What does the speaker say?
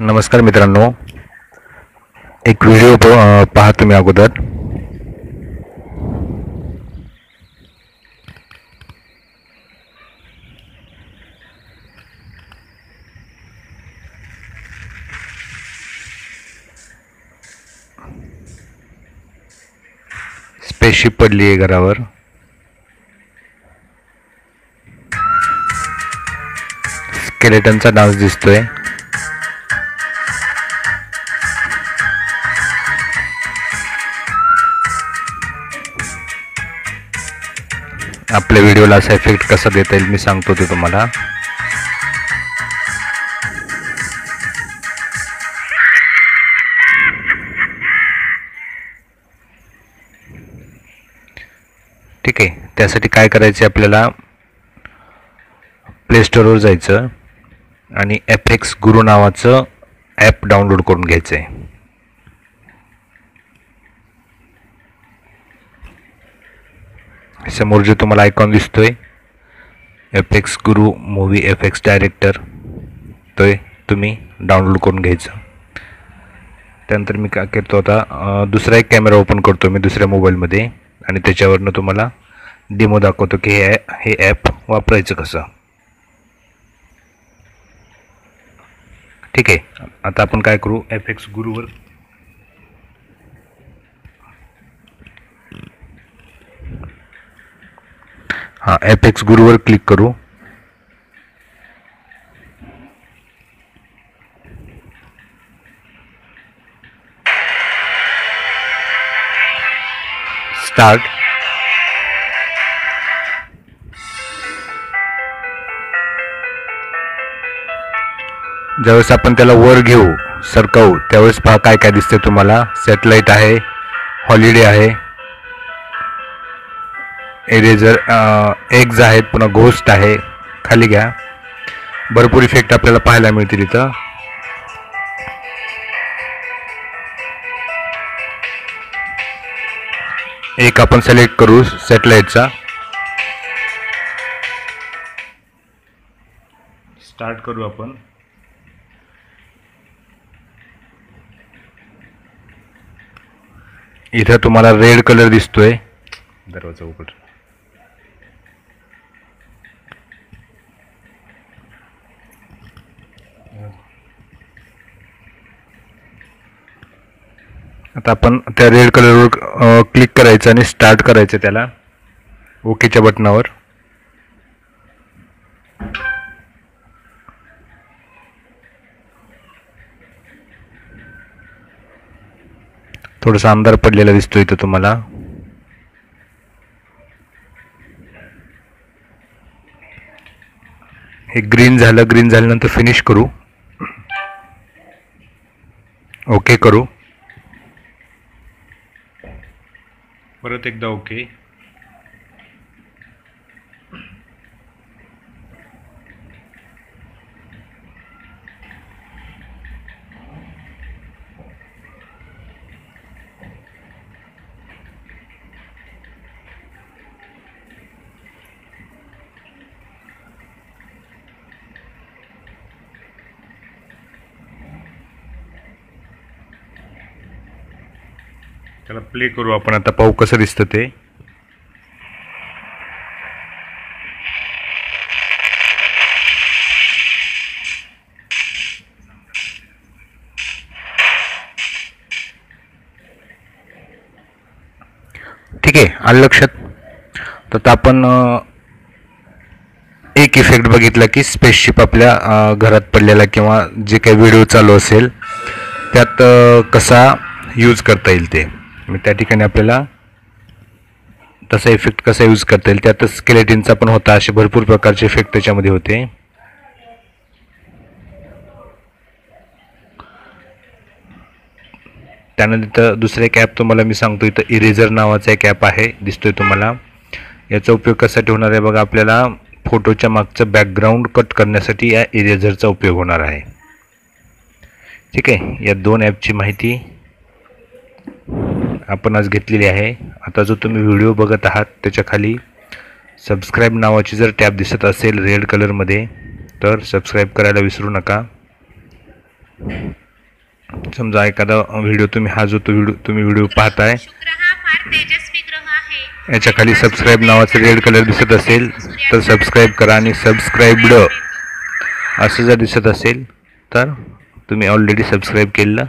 नमस्कार मित्रांनो, एक व्हिडिओ पहा तुम्ही अगोदर. स्पेसशिप पडली आहे घरावर. स्केलेटनचा डान्स दिसतोय. आपल्या व्हिडिओला असा इफेक्ट कसा देता येईल मी सांगतो ते तुम्हाला. ठीक आहे, त्यासाठी काय करायचे, आपल्याला प्ले स्टोअरवर जायचं आणि FX गुरु नावाचं ॲप डाउनलोड करून घ्यायचं आहे. समोर जे तुम्हाला आयकॉन दिसतोय FX गुरु मूवी FX डायरेक्टर, तो तुम्ही डाउनलोड करून घ्यायचं. त्यानंतर मी काय करतो, आता दुसरा एक कॅमेरा ओपन करतो मी दुसऱ्या मोबाईलमध्ये आणि त्याच्यावरनं तुम्हाला डेमो दाखवतो की हे ॲप वापरायचं कसं. ठीक आहे, आता आपण काय करू, FX गुरुवर FX गुरुवर क्लिक करू. स्टार्ट. ज्यावेळेस आपण त्याला वर घेऊ, सरकवू, त्यावेळेस पहा काय काय दिसते तुम्हाला. सॅटेलाइट आहे, हॉलिडे आहे, इरेजर, एग्ज आहेत, पुन्हा घोस्ट आहे. खाली घ्या, भरपूर इफेक्ट आपल्याला पाहायला मिळतील इथं. एक आपण सिलेक्ट करू सॅटेलाइटचा. स्टार्ट करू आपण. इथं तुम्हाला रेड कलर दिसतोय. दरवाजा उघड. आता आपण त्या रेड कलरवर क्लिक करायचं आणि स्टार्ट करायचं त्याला, ओकेच्या बटनावर. थोडासा अंधार पडलेला दिसतोय इथं तुम्हाला. हे ग्रीन झालं. ग्रीन झाल्यानंतर फिनिश करू, ओके करू, परत एकदा ओके. त्याला प्ले करू आपण. आता पाहू कसं दिसतं ते. ठीक आहे, आलं लक्षात. तर आपण एक इफेक्ट बघितला की स्पेसशिप आपल्या घरात पडलेला किंवा जे काही व्हिडिओ चालू असेल त्यात कसा यूज करता येईल ते. त्या ठिकाणी आपल्याला तसा इफेक्ट कसा यूज करता येईल. त्यातच स्केलेटनचा पण होता. असे भरपूर प्रकारचे इफेक्ट त्याच्यामध्ये होते. त्यानंतर दुसरं एक ॲप तुम्हाला मी सांगतो. इथं इरेजर नावाचा एक ॲप आहे, दिसतोय तुम्हाला. याचा उपयोग कशासाठी होणार आहे बघा. आपल्याला फोटोच्या मागचं बॅकग्राऊंड कट करण्यासाठी या इरेजरचा उपयोग होणार आहे. ठीक आहे, या दोन ॲपची माहिती आपण आज घेतलेली आहे. आता जो तुम्ही व्हिडिओ बघत आहात त्याच्या खाली सबस्क्राईब नावाची जर टॅब दिसत असेल रेड कलरमध्ये तर सबस्क्राईब करायला विसरू नका. समजा एखादा व्हिडिओ तुम्ही व्हिडिओ पाहताय, शुक्र हा फार तेजस्वी ग्रह आहे. याच्या खाली सबस्क्राईब नावाचं रेड कलर दिसत असेल तर सबस्क्राईब करा, आणि सबस्क्राईब्ड असं जर दिसत असेल तर तुम्ही ऑलरेडी सबस्क्राईब केलेलं